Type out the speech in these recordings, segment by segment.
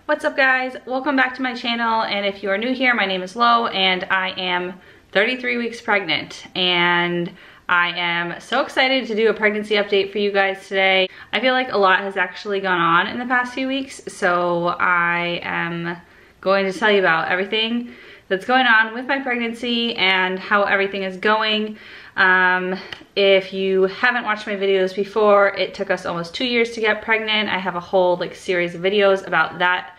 What's up guys? Welcome back to my channel, and if you are new here, my name is Lo and I am 33 weeks pregnant, and I am so excited to do a pregnancy update for you guys today. I feel like a lot has actually gone on in the past few weeks, so I am going to tell you about everything that's going on with my pregnancy and how everything is going. If you haven't watched my videos before, it took us almost 2 years to get pregnant. I have a whole series of videos about that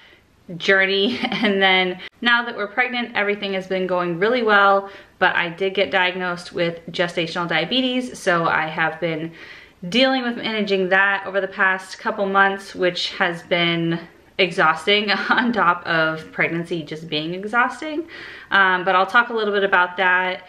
journey, and then now that we're pregnant, everything has been going really well, but I did get diagnosed with gestational diabetes, so I have been dealing with managing that over the past couple months, which has been exhausting on top of pregnancy just being exhausting. But I'll talk a little bit about that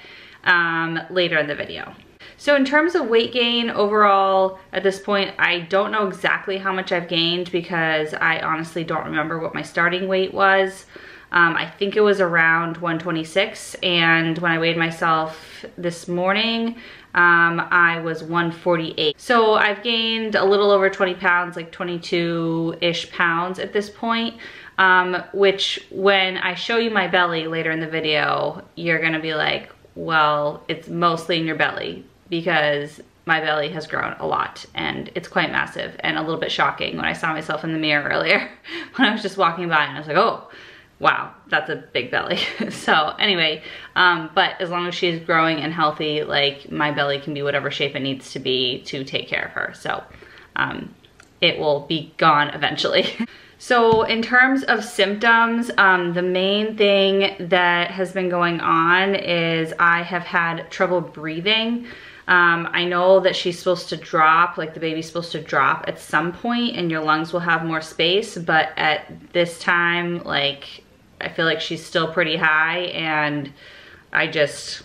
later in the video. So in terms of weight gain overall, at this point, I don't know exactly how much I've gained because I honestly don't remember what my starting weight was. I think it was around 126, and when I weighed myself this morning, I was 148. So I've gained a little over 20 pounds, like 22-ish pounds at this point, which when I show you my belly later in the video, you're gonna be like, well, it's mostly in your belly, because my belly has grown a lot and it's quite massive and a little bit shocking when I saw myself in the mirror earlier when I was just walking by, and I was like, oh, wow, that's a big belly. So anyway, but as long as she's growing and healthy, like my belly can be whatever shape it needs to be to take care of her. So it will be gone eventually. So in terms of symptoms, the main thing that has been going on is I have had trouble breathing. I know that she's supposed to drop, like the baby's supposed to drop at some point and your lungs will have more space, but at this time, like, I feel like she's still pretty high, and I get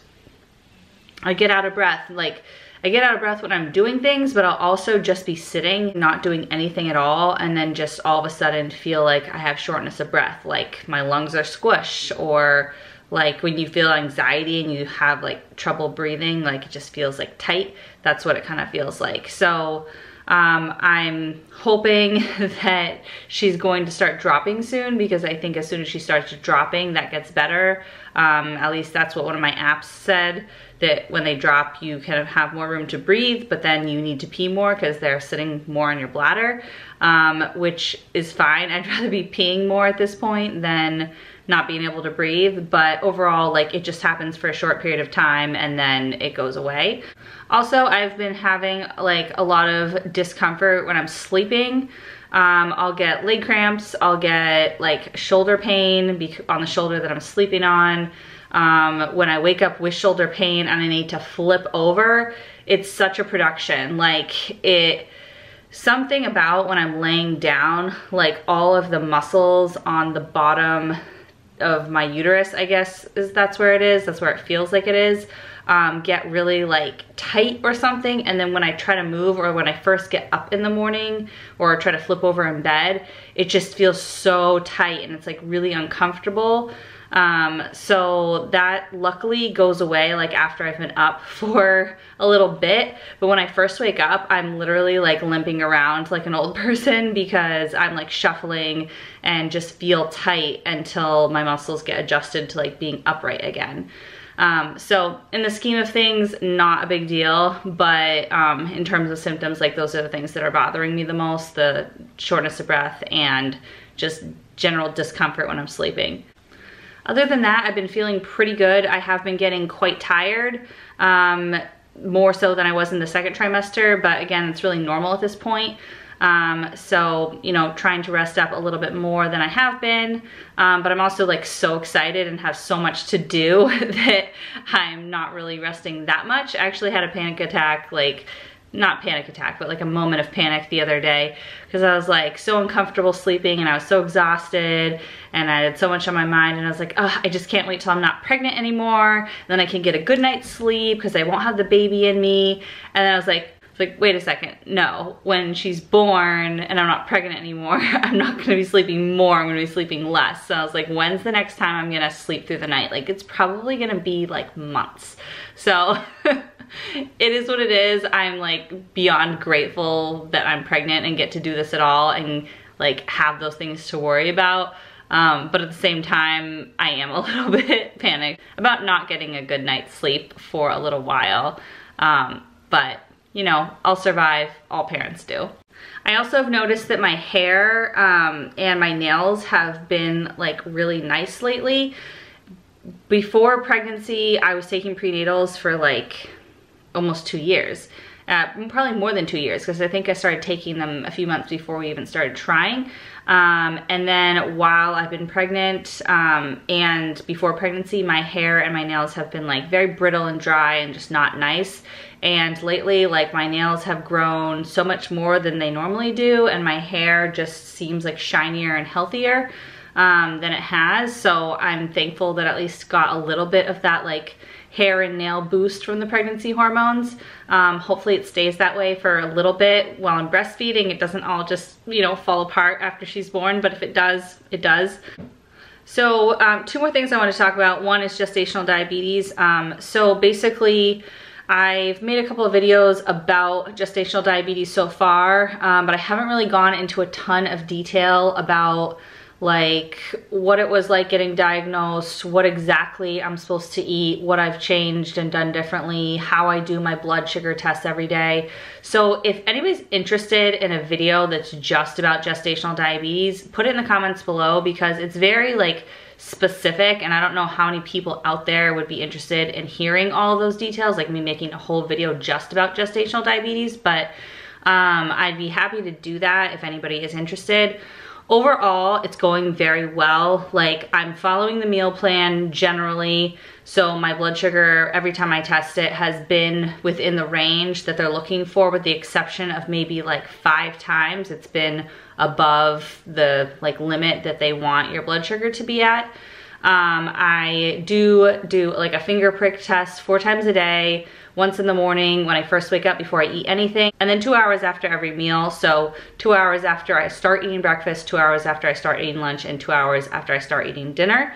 out of breath. Like, I get out of breath when I'm doing things, but I'll also just be sitting, not doing anything at all, and then just all of a sudden feel like I have shortness of breath, like my lungs are squished, or like when you feel anxiety and you have like trouble breathing, like it just feels like tight. That's what it kind of feels like. So I'm hoping that she's going to start dropping soon, because I think as soon as she starts dropping, that gets better. At least that's what one of my apps said, that when they drop, you kind of have more room to breathe, but then you need to pee more because they're sitting more on your bladder, which is fine. I'd rather be peeing more at this point than not being able to breathe, but overall, like, it just happens for a short period of time and then it goes away. Also, I've been having like a lot of discomfort when I'm sleeping. I'll get leg cramps, I'll get like shoulder pain on the shoulder that I'm sleeping on. When I wake up with shoulder pain and I need to flip over, it's such a production. Like, something about when I'm laying down, like all of the muscles on the bottom of my uterus, I guess that's where it is, that's where it feels like it is, get really like tight or something, and then when I try to move, or when I first get up in the morning or try to flip over in bed, it just feels so tight and it's like really uncomfortable. So that luckily goes away like after I've been up for a little bit, but when I first wake up, I'm literally like limping around like an old person, because I'm like shuffling and just feel tight until my muscles get adjusted to like being upright again. So in the scheme of things, not a big deal, but in terms of symptoms, like those are the things that are bothering me the most, the shortness of breath and just general discomfort when I'm sleeping. Other than that, I've been feeling pretty good. I have been getting quite tired, more so than I was in the second trimester, but again, it's really normal at this point. So, you know, trying to rest up a little bit more than I have been, but I'm also like so excited and have so much to do that I'm not really resting that much. I actually had a panic attack, like, not panic attack, but like a moment of panic the other day, because I was like so uncomfortable sleeping and I was so exhausted and I had so much on my mind, and I was like, oh, I just can't wait till I'm not pregnant anymore. Then I can get a good night's sleep because I won't have the baby in me. And then I was like, wait a second, no, when she's born and I'm not pregnant anymore, I'm not gonna be sleeping more, I'm gonna be sleeping less. So I was like, when's the next time I'm gonna sleep through the night? Like, it's probably gonna be like months. So it is what it is. I'm like beyond grateful that I'm pregnant and get to do this at all, and like have those things to worry about. But at the same time, I am a little bit panicked about not getting a good night's sleep for a little while. But you know, I'll survive. All parents do. I also have noticed that my hair and my nails have been like really nice lately. Before pregnancy, I was taking prenatals for like almost 2 years. Probably more than 2 years, because I think I started taking them a few months before we even started trying. And then while I've been pregnant and before pregnancy, my hair and my nails have been like very brittle and dry and just not nice. And lately, like my nails have grown so much more than they normally do, and my hair just seems like shinier and healthier than it has. So I'm thankful that I at least got a little bit of that like hair and nail boost from the pregnancy hormones. Hopefully it stays that way for a little bit while I'm breastfeeding. It doesn't all just, you know, fall apart after she's born, but if it does, it does. So 2 more things I want to talk about. One is gestational diabetes. So basically, I've made a couple of videos about gestational diabetes so far, but I haven't really gone into a ton of detail about like what it was like getting diagnosed, what exactly I'm supposed to eat, what I've changed and done differently, how I do my blood sugar tests every day. So if anybody's interested in a video that's just about gestational diabetes, put it in the comments below, because it's very like specific, and I don't know how many people out there would be interested in hearing all of those details, like me making a whole video just about gestational diabetes, but I'd be happy to do that if anybody is interested. Overall, it's going very well. Like, I'm following the meal plan generally, so my blood sugar, every time I test it, has been within the range that they're looking for, with the exception of maybe like 5 times it's been above the like limit that they want your blood sugar to be at. I do like a finger prick test 4 times a day, once in the morning when I first wake up before I eat anything, and then 2 hours after every meal. So 2 hours after I start eating breakfast, 2 hours after I start eating lunch, and 2 hours after I start eating dinner.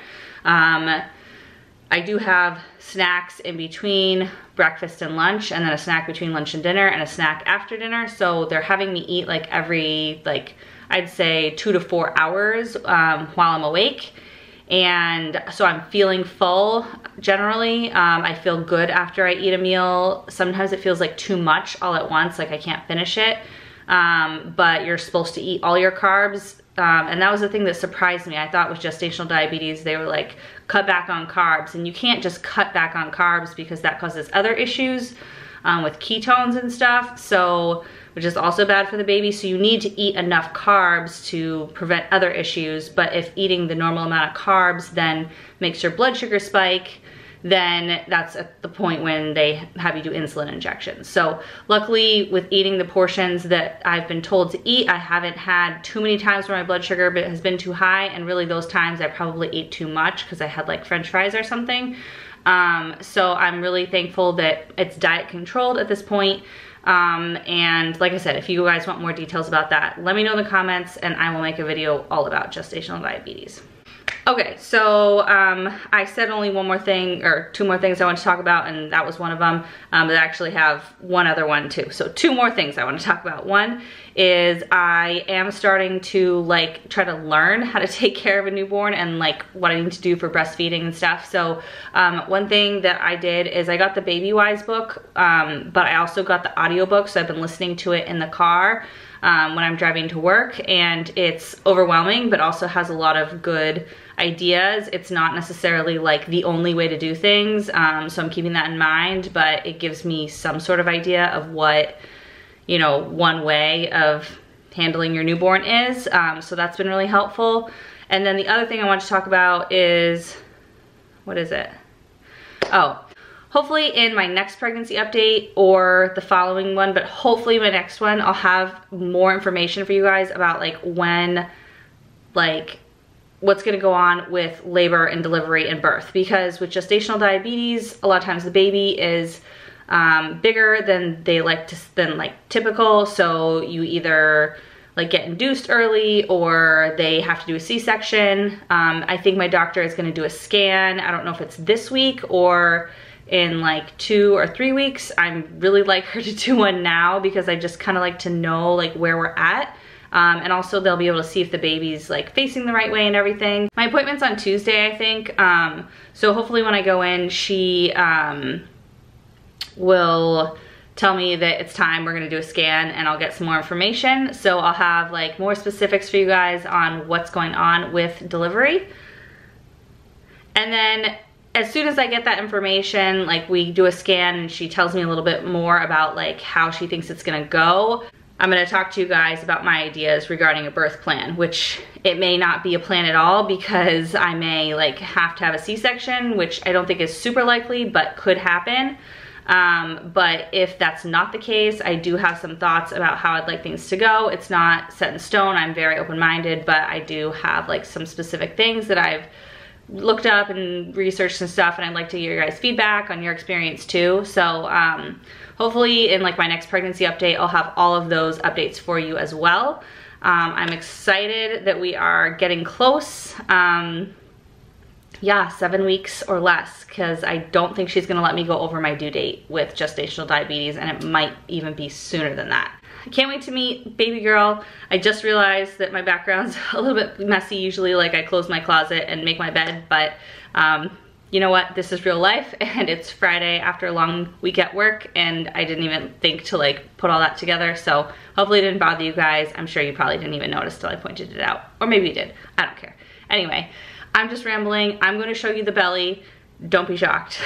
I do have snacks in between breakfast and lunch, and then a snack between lunch and dinner, and a snack after dinner. So they're having me eat like every, like I'd say 2 to 4 hours while I'm awake. And so I'm feeling full generally. I feel good after I eat a meal. Sometimes it feels like too much all at once, like I can't finish it. But you're supposed to eat all your carbs. And that was the thing that surprised me. I thought with gestational diabetes, they were like, cut back on carbs. And you can't just cut back on carbs, because that causes other issues with ketones and stuff. So, which is also bad for the baby. So you need to eat enough carbs to prevent other issues. But if eating the normal amount of carbs then makes your blood sugar spike, then that's at the point when they have you do insulin injections. So luckily, with eating the portions that I've been told to eat, I haven't had too many times where my blood sugar has been too high, and really those times I probably ate too much because I had like French fries or something. So I'm really thankful that it's diet controlled at this point. And like I said, if you guys want more details about that, let me know in the comments and I will make a video all about gestational diabetes. Okay, so I said only one more thing, or 2 more things I want to talk about, and that was one of them. But I actually have one other one too. So 2 more things I want to talk about. One is I am starting to like try to learn how to take care of a newborn and like what I need to do for breastfeeding and stuff. So one thing that I did is I got the Baby Wise book, but I also got the audiobook, so I've been listening to it in the car when I'm driving to work, and it's overwhelming, but also has a lot of good ideas. It's not necessarily like the only way to do things, so I'm keeping that in mind, but it gives me some sort of idea of what, you know, one way of handling your newborn is. So that's been really helpful. And then the other thing I want to talk about is, what is it? Oh, hopefully in my next pregnancy update or the following one, but hopefully my next one, I'll have more information for you guys about like when, like what's gonna go on with labor and delivery and birth. Because with gestational diabetes, a lot of times the baby is bigger than they like to, than like typical. So you either like get induced early or they have to do a C-section. I think my doctor is gonna do a scan. I don't know if it's this week or in like 2 or 3 weeks. I'm really like her to do one now because I just kind of like to know like where we're at. And also they'll be able to see if the baby's like facing the right way and everything. My appointment's on Tuesday, I think. So hopefully when I go in, she will tell me that it's time, we're gonna do a scan, and I'll get some more information. So I'll have like more specifics for you guys on what's going on with delivery. And then as soon as I get that information, like we do a scan and she tells me a little bit more about like how she thinks it's gonna go, I'm gonna talk to you guys about my ideas regarding a birth plan, which it may not be a plan at all because I may like have to have a C-section, which I don't think is super likely, but could happen. But if that's not the case, I do have some thoughts about how I'd like things to go. It's not set in stone. I'm very open-minded, but I do have like some specific things that I've looked up and researched and stuff, and I'd like to hear your guys' feedback on your experience too. So hopefully in like my next pregnancy update, I'll have all of those updates for you as well. I'm excited that we are getting close. Yeah, 7 weeks or less, because I don't think she's gonna let me go over my due date with gestational diabetes, and it might even be sooner than that. I can't wait to meet baby girl. I just realized that my background's a little bit messy. Usually like I close my closet and make my bed, but you know what? This is real life, and it's Friday after a long week at work, and I didn't even think to like put all that together. So hopefully it didn't bother you guys. I'm sure you probably didn't even notice till I pointed it out, or maybe you did. I don't care. Anyway, I'm just rambling. I'm gonna show you the belly. Don't be shocked.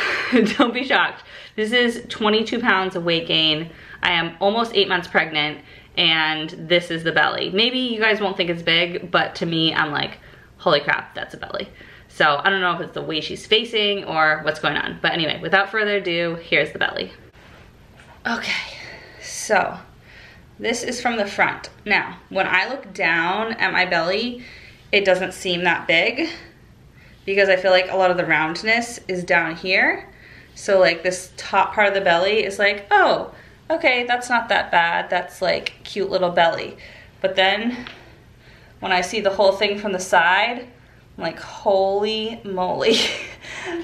Don't be shocked. This is 22 pounds of weight gain. I am almost 8 months pregnant, and this is the belly. Maybe you guys won't think it's big, but to me, I'm like, holy crap, that's a belly. So I don't know if it's the way she's facing or what's going on. But anyway, without further ado, here's the belly. Okay, so this is from the front. Now, when I look down at my belly, it doesn't seem that big, because I feel like a lot of the roundness is down here. So like this top part of the belly is like, oh, okay, that's not that bad. That's like cute little belly. But then when I see the whole thing from the side, I'm like, holy moly,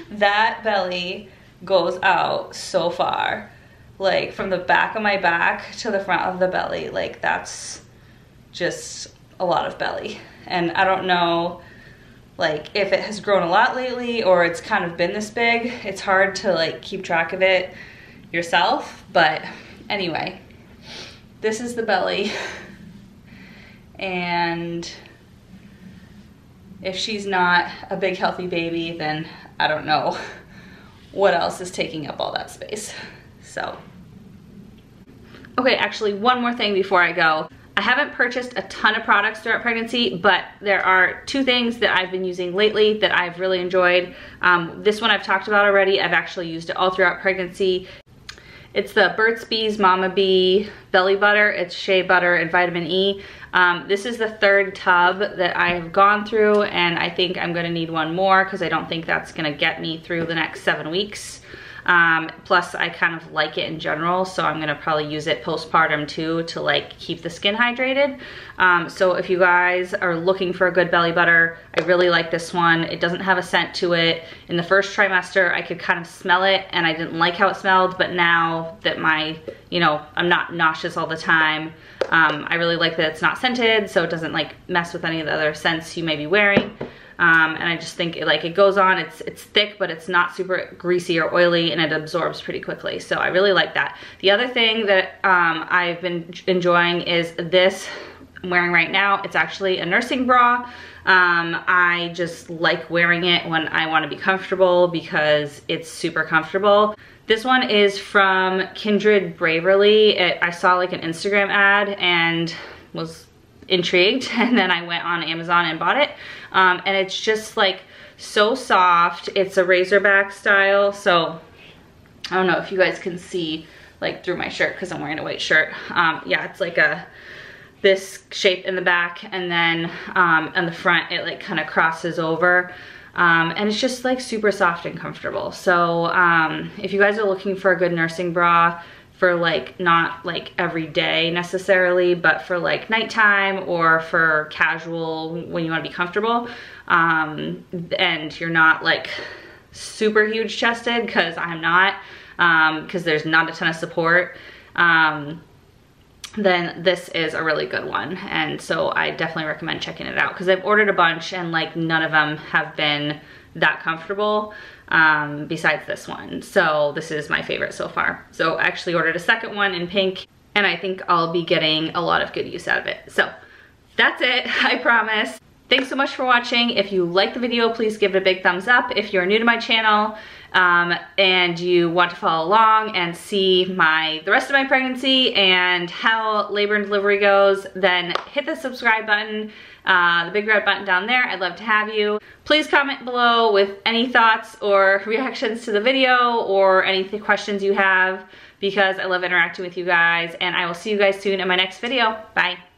that belly goes out so far. Like from the back of my back to the front of the belly, like that's just a lot of belly. And I don't know, like if it has grown a lot lately or it's kind of been this big. It's hard to like keep track of it yourself, but anyway, this is the belly. And if she's not a big healthy baby, then I don't know what else is taking up all that space. So okay, actually one more thing before I go. I haven't purchased a ton of products throughout pregnancy, but there are 2 things that I've been using lately that I've really enjoyed. This one I've talked about already. I've actually used it all throughout pregnancy. It's the Burt's Bees Mama Bee Belly Butter. It's shea butter and vitamin E. This is the 3rd tub that I've gone through, and I think I'm gonna need one more because I don't think that's gonna get me through the next 7 weeks. Plus I kind of like it in general, so I'm gonna probably use it postpartum too to like keep the skin hydrated. So if you guys are looking for a good belly butter, I really like this one. It doesn't have a scent to it. In the first trimester, I could kind of smell it and I didn't like how it smelled, but now that I'm not nauseous all the time, I really like that it's not scented, so it doesn't like mess with any of the other scents you may be wearing. And I just think it goes on, it's thick, but it's not super greasy or oily, and it absorbs pretty quickly. So I really like that. The other thing that I've been enjoying is this I'm wearing right now. It's actually a nursing bra. I just like wearing it when I want to be comfortable because it's super comfortable. This one is from Kindred Brave. I saw like an Instagram ad and was intrigued, and then I went on Amazon and bought it. And it's just like so soft. It's a razorback style, so I don't know if you guys can see like through my shirt because I'm wearing a white shirt. Yeah, it's like this shape in the back, and then on the front it like kind of crosses over. And it's just like super soft and comfortable. So if you guys are looking for a good nursing bra for like not like every day necessarily, but for like nighttime or for casual when you want to be comfortable, and you're not like super huge chested, because I'm not, because there's not a ton of support, then this is a really good one. And so I definitely recommend checking it out, because I've ordered a bunch and like none of them have been that comfortable besides this one. So this is my favorite so far. So I actually ordered a second one in pink, and I think I'll be getting a lot of good use out of it. So that's it, I promise. Thanks so much for watching. If you liked the video, please give it a big thumbs up. If you're new to my channel and you want to follow along and see the rest of my pregnancy and how labor and delivery goes, then hit the subscribe button, the big red button down there. I'd love to have you. Please comment below with any thoughts or reactions to the video or any questions you have, because I love interacting with you guys, and I will see you guys soon in my next video. Bye.